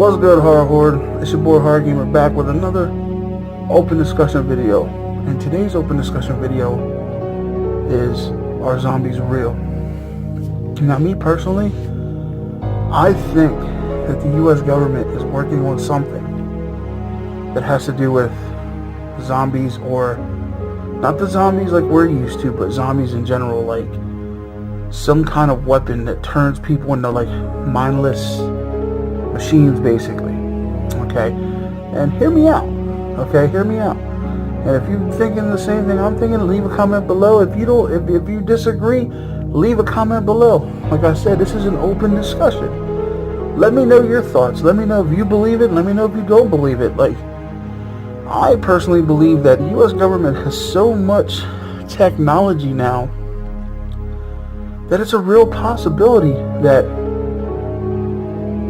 What's good, Horror Horde? It's your boy Horror Gamer back with another open discussion video. And today's open discussion video is, are zombies real? Now, me personally, I think that the US government is working on something that has to do with zombies, or not the zombies like we're used to, but zombies in general, like some kind of weapon that turns people into like mindless machines, basically. Okay, and hear me out. Okay, hear me out. And if you're thinking the same thing I'm thinking, leave a comment below. If you don't, if you disagree, leave a comment below. Like I said, this is an open discussion. Let me know your thoughts. Let me know if you believe it. Let me know if you don't believe it. Like, I personally believe that the U.S. government has so much technology now that it's a real possibility that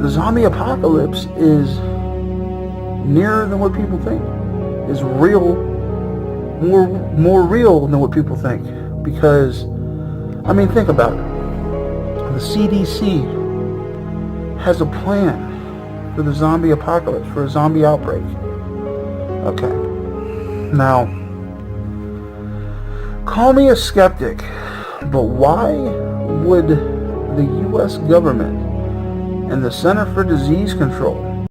the zombie apocalypse is nearer than what people think, is real, more real than what people think. Because, I mean, think about it. The CDC has a plan for the zombie apocalypse, for a zombie outbreak. Okay. Now, call me a skeptic, but why would the U.S. government and the Center for Disease Control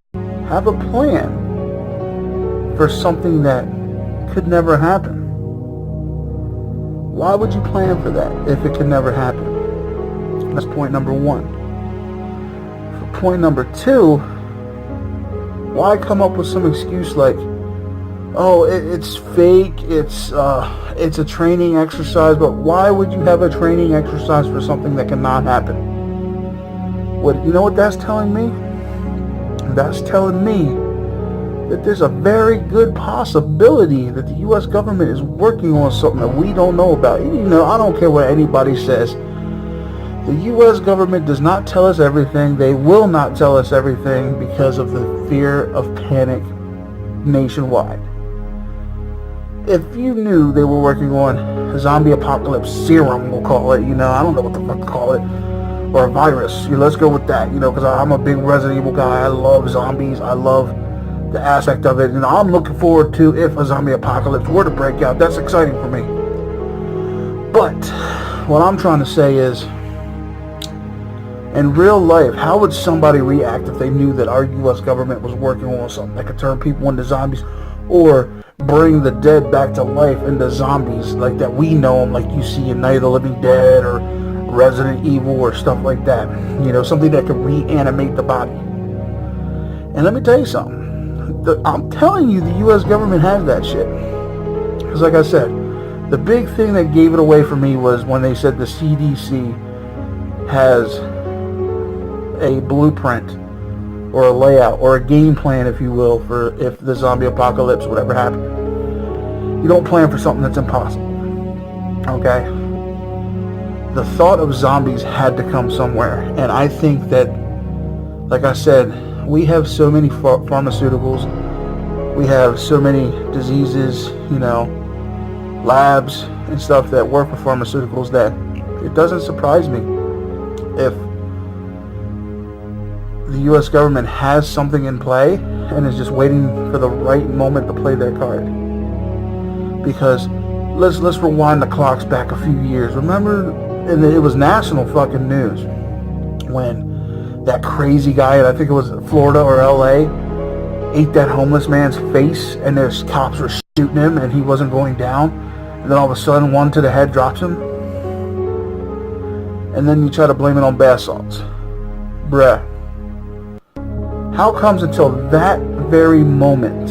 have a plan for something that could never happen? Why would you plan for that if it could never happen? That's point number one. For point number two, why come up with some excuse like, oh, it's fake, it's a training exercise? But why would you have a training exercise for something that cannot happen? You know what that's telling me? That's telling me that there's a very good possibility that the U.S. government is working on something that we don't know about. You know, I don't care what anybody says. The U.S. government does not tell us everything. They will not tell us everything because of the fear of panic nationwide. If you knew they were working on a zombie apocalypse serum, we'll call it, you know, I don't know what the fuck to call it, or a virus, let's go with that, because I'm a big Resident Evil guy. I love zombies. I love the aspect of it, and I'm looking forward to if a zombie apocalypse were to break out. That's exciting for me. But what I'm trying to say is, in real life, how would somebody react if they knew that our U.S. government was working on something that could turn people into zombies, or bring the dead back to life into zombies like that we know them, like you see in Night of the Living Dead or Resident Evil or stuff like that? Something that could reanimate the body. And let me tell you something. I'm telling you, the U.S. government has that shit. Because like I said, the big thing that gave it away for me was when they said the CDC has a blueprint or a layout or a game plan, if you will, for if the zombie apocalypse would ever happen. You don't plan for something that's impossible. Okay? The thought of zombies had to come somewhere. And I think that, like I said, we have so many pharmaceuticals. We have so many diseases, labs and stuff that work with pharmaceuticals, that it doesn't surprise me if the U.S. government has something in play and is just waiting for the right moment to play their card. Because let's rewind the clocks back a few years. Remember, and it was national fucking news when that crazy guy, I think it was Florida or LA, ate that homeless man's face, and there's cops were shooting him and he wasn't going down, and then all of a sudden one to the head drops him, and then you try to blame it on bath salts. Bruh. How comes until that very moment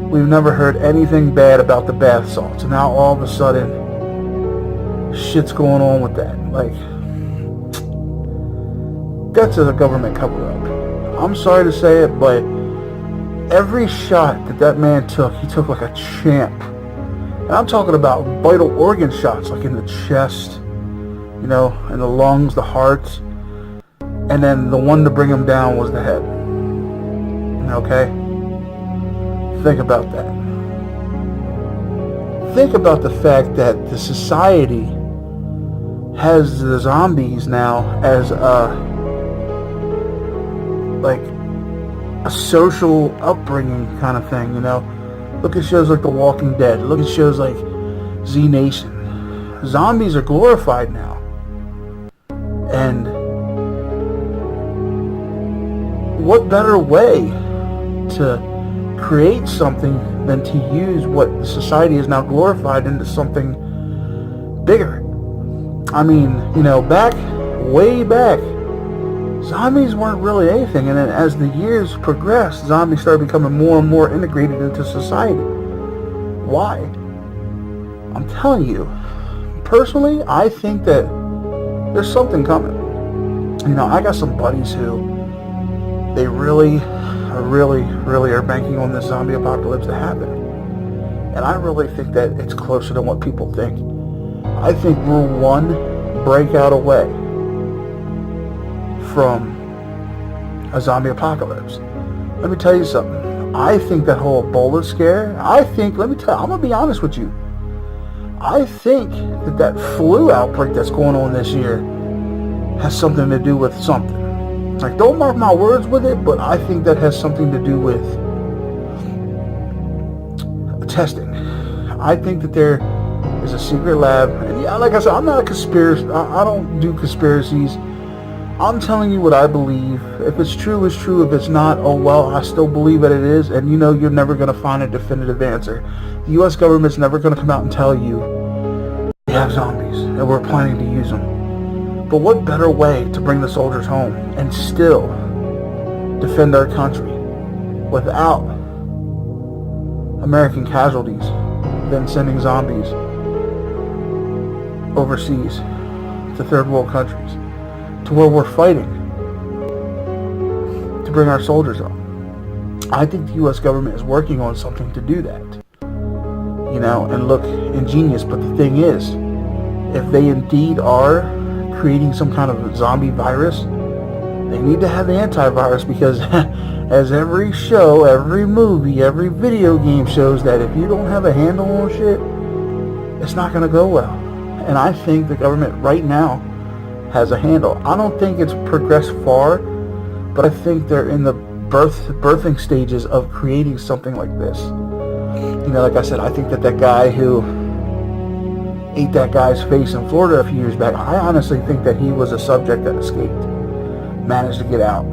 we've never heard anything bad about the bath salts, and now all of a sudden shit's going on with that? Like, that's a government cover-up. I'm sorry to say it, but every shot that man took, he took like a champ. And I'm talking about vital organ shots, like in the chest, in the lungs, the heart, and then the one to bring him down was the head. Okay? Think about that. Think about the fact that the society has the zombies now as like a social upbringing kind of thing, you know. Look at shows like The Walking Dead. Look at shows like Z Nation. Zombies are glorified now. And what better way to create something than to use what the society is now glorified into something bigger? I mean, you know, way back, zombies weren't really anything, and then as the years progressed, zombies started becoming more and more integrated into society. Why? I'm telling you, personally, I think that there's something coming. You know, I got some buddies who they really are banking on this zombie apocalypse to happen, and I really think that it's closer than what people think. I think we're one breakout away from a zombie apocalypse. Let me tell you something. I think that whole Ebola scare, I'm gonna be honest with you. I think that flu outbreak that's going on this year has something to do with something. Like, don't mark my words with it, but I think that has something to do with testing. I think that there is a secret lab, and yeah, like I said, I'm not a conspiracy. I don't do conspiracies. I'm telling you what I believe. If it's true, it's true. If it's not, oh well, I still believe that it is. And you know, you're never going to find a definitive answer. The U.S. government's never going to come out and tell you we have zombies and we're planning to use them. But what better way to bring the soldiers home and still defend our country without American casualties than sending zombies overseas to third world countries, to where we're fighting to bring our soldiers home? I think the U.S. government is working on something to do that, you know, and look ingenious. But the thing is, if they indeed are creating some kind of zombie virus, they need to have the antivirus, because as every show, every movie, every video game shows, that if you don't have a handle on shit, it's not going to go well. And I think the government right now has a handle. I don't think it's progressed far, but I think they're in the birthing stages of creating something like this. You know, like I said, I think that guy who ate that guy's face in Florida a few years back, I honestly think that he was a subject that escaped, managed to get out.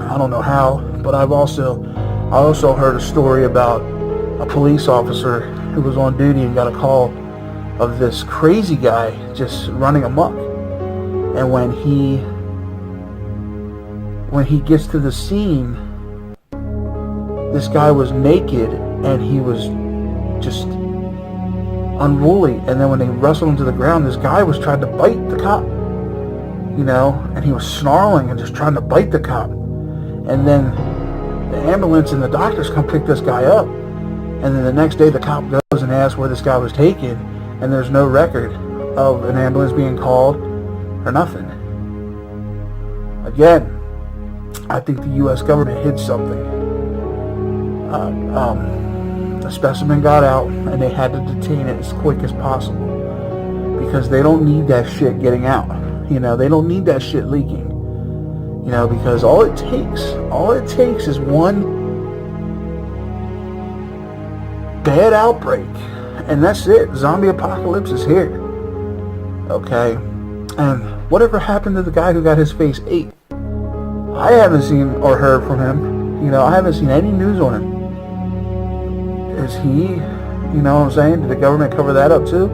I don't know how, but I also heard a story about a police officer who was on duty and got a call of this crazy guy just running amok. And when he gets to the scene, this guy was naked and he was just unruly. And then when they wrestled him to the ground, this guy was trying to bite the cop, you know, and he was snarling and just trying to bite the cop. And then the ambulance and the doctors come pick this guy up, and then the next day the cop goes and asks where this guy was taken, and there's no record of an ambulance being called or nothing. Again, I think the U.S. government hid something. The specimen got out, and they had to detain it as quick as possible, because they don't need that shit getting out. You know, they don't need that shit leaking. You know, because all it takes is one bad outbreak, and that's it. Zombie apocalypse is here. Okay? And whatever happened to the guy who got his face ate? I haven't seen or heard from him. You know, I haven't seen any news on him. Is he, you know what I'm saying? Did the government cover that up too?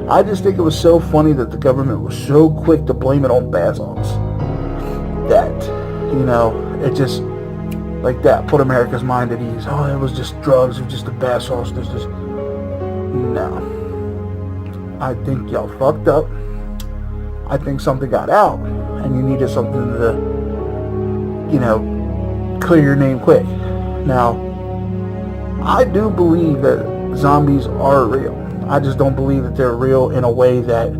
I just think it was so funny that the government was so quick to blame it on bath salts. That, you know, it just, like that, put America's mind at ease. Oh, it was just drugs, it was just the bath salts. No. I think y'all fucked up. I think something got out, and you needed something to, you know, clear your name quick. Now, I do believe that zombies are real. I just don't believe that they're real in a way that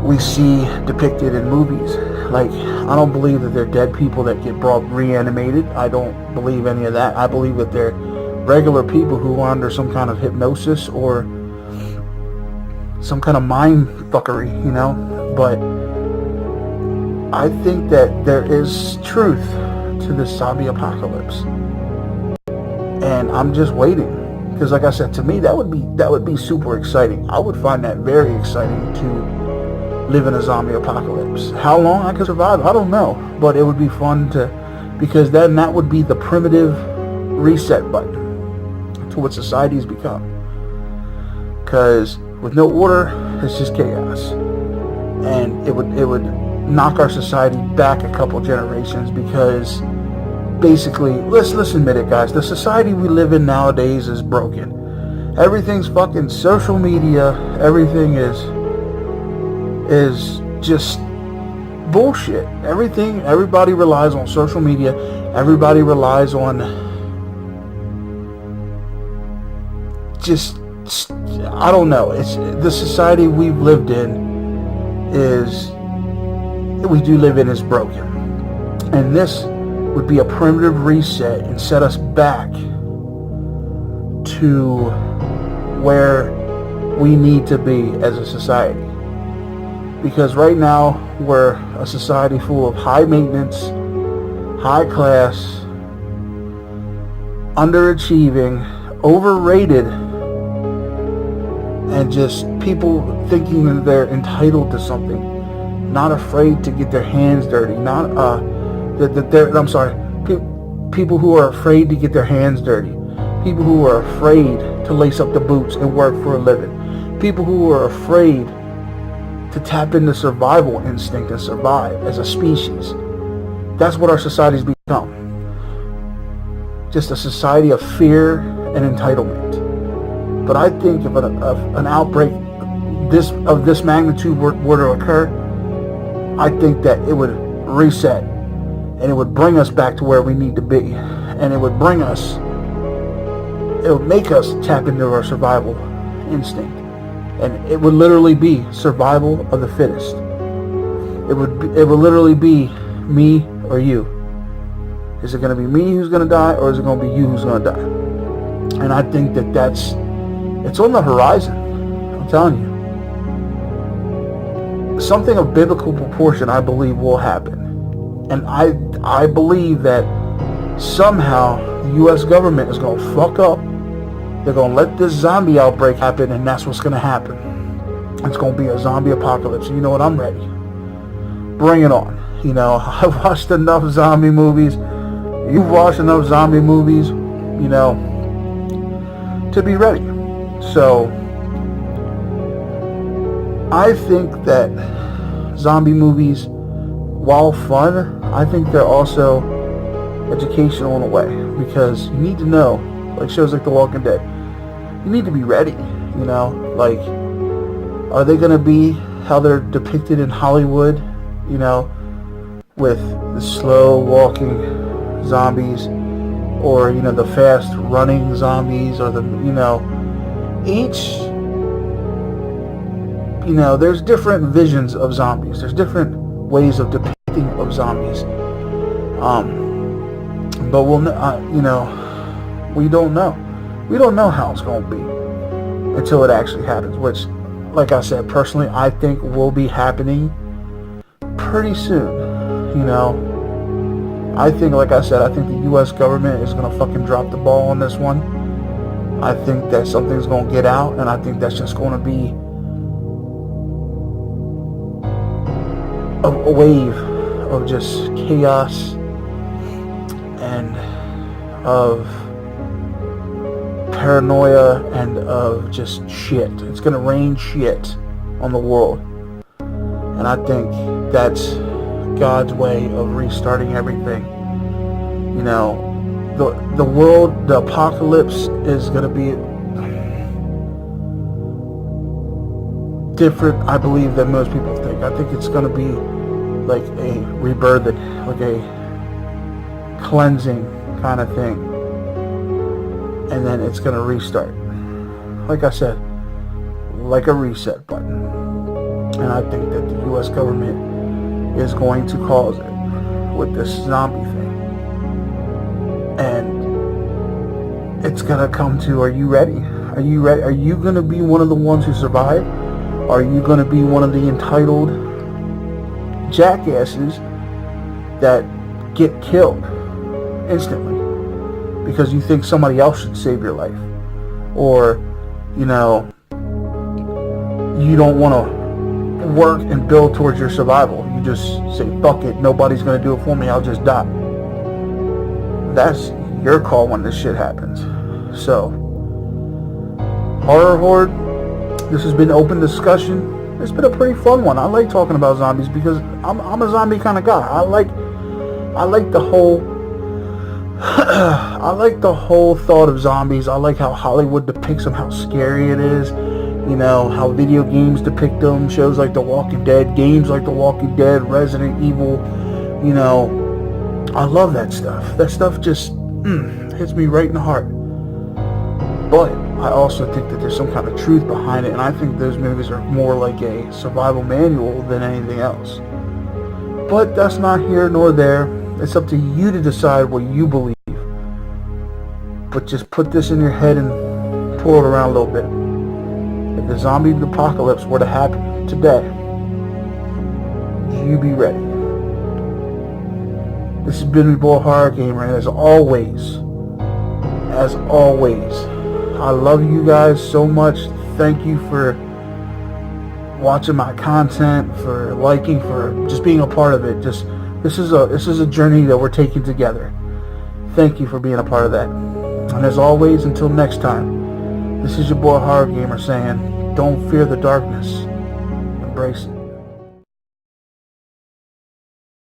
we see depicted in movies. Like, I don't believe that they're dead people that get brought reanimated. I don't believe any of that. I believe that they're regular people who are under some kind of hypnosis or some kind of mind fuckery, you know. But I think that there is truth to this zombie apocalypse. And I'm just waiting. Because like I said, to me, that would be super exciting. I would find that very exciting to live in a zombie apocalypse. How long I could survive, I don't know. But it would be fun to, because then that would be the primitive reset button to what society's become. Because with no order, it's just chaos. And it would knock our society back a couple generations, because basically, let's admit it, guys, the society we live in nowadays is broken. Everything's fucking social media. Everything is just bullshit. Everybody relies on social media. Everybody relies on just, I don't know. It's the society we've lived in is broken. And this would be a primitive reset and set us back to where we need to be as a society. Because right now we're a society full of high maintenance, high class, underachieving, overrated, and just people thinking that they're entitled to something, not afraid to get their hands dirty, people who are afraid to get their hands dirty, people who are afraid to lace up the boots and work for a living, people who are afraid to tap into survival instinct and survive as a species. That's what our society's become. Just a society of fear and entitlement. But I think if an outbreak of this magnitude were to occur, I think that it would reset, and it would bring us back to where we need to be, and it would make us tap into our survival instinct, and it would literally be survival of the fittest. It would literally be me or you. Is it going to be me who's going to die, or is it going to be you who's going to die? And I think that it's on the horizon. I'm telling you. Something of biblical proportion, I believe, will happen. And I believe that somehow the U.S. government is going to fuck up. They're going to let this zombie outbreak happen, and that's what's going to happen. It's going to be a zombie apocalypse. You know what? I'm ready. Bring it on. You know, I've watched enough zombie movies. You've watched enough zombie movies, you know, to be ready. So I think that zombie movies, while fun, I think they're also educational in a way, because you need to know, like shows like The Walking Dead, you need to be ready, you know, like, are they going to be how they're depicted in Hollywood, you know, with the slow walking zombies, or, you know, the fast running zombies, or the, you know, each, you know, there's different visions of zombies. There's different ways of depicting of zombies. But we'll, you know, we don't know. We don't know how it's going to be until it actually happens, which, like I said, personally, I think will be happening pretty soon. You know, I think, like I said, I think the U.S. government is going to fucking drop the ball on this one. I think that something's going to get out, and I think that's just going to be a wave of just chaos and of paranoia and of just shit. It's going to rain shit on the world. And I think that's God's way of restarting everything. You know, the world, the apocalypse is going to be different, I believe, than most people think. I think it's going to be like a rebirthing, like a cleansing kind of thing, and then it's going to restart, like I said, like a reset button. And I think that the U.S. government is going to cause it with this zombie thing, and it's going to come to, are you ready? Are you ready? Are you going to be one of the ones who survive? Are you going to be one of the entitled jackasses that get killed? instantly because you think somebody else should save your life, or you don't want to work and build towards your survival. You just say, fuck it, nobody's going to do it for me, I'll just die. That's your call when this shit happens. So, Horror Horde, this has been open discussion. It's been a pretty fun one. I like talking about zombies because I'm a zombie kind of guy. I like the whole I like the whole thought of zombies. I like how Hollywood depicts them, how scary it is. How video games depict them, shows like The Walking Dead, games like The Walking Dead, Resident Evil. I love that stuff. That stuff just hits me right in the heart. But I also think that there's some kind of truth behind it, and I think those movies are more like a survival manual than anything else. But that's not here nor there. It's up to you to decide what you believe. But just put this in your head and pull it around a little bit. If the zombie apocalypse were to happen today, you be ready. This has been your boy Horror Gamer, and as always, I love you guys so much. Thank you for watching my content, for liking, for just being a part of it. This is a journey that we're taking together. Thank you for being a part of that. And as always, until next time, this is your boy Horror Gamer saying, don't fear the darkness, embrace it.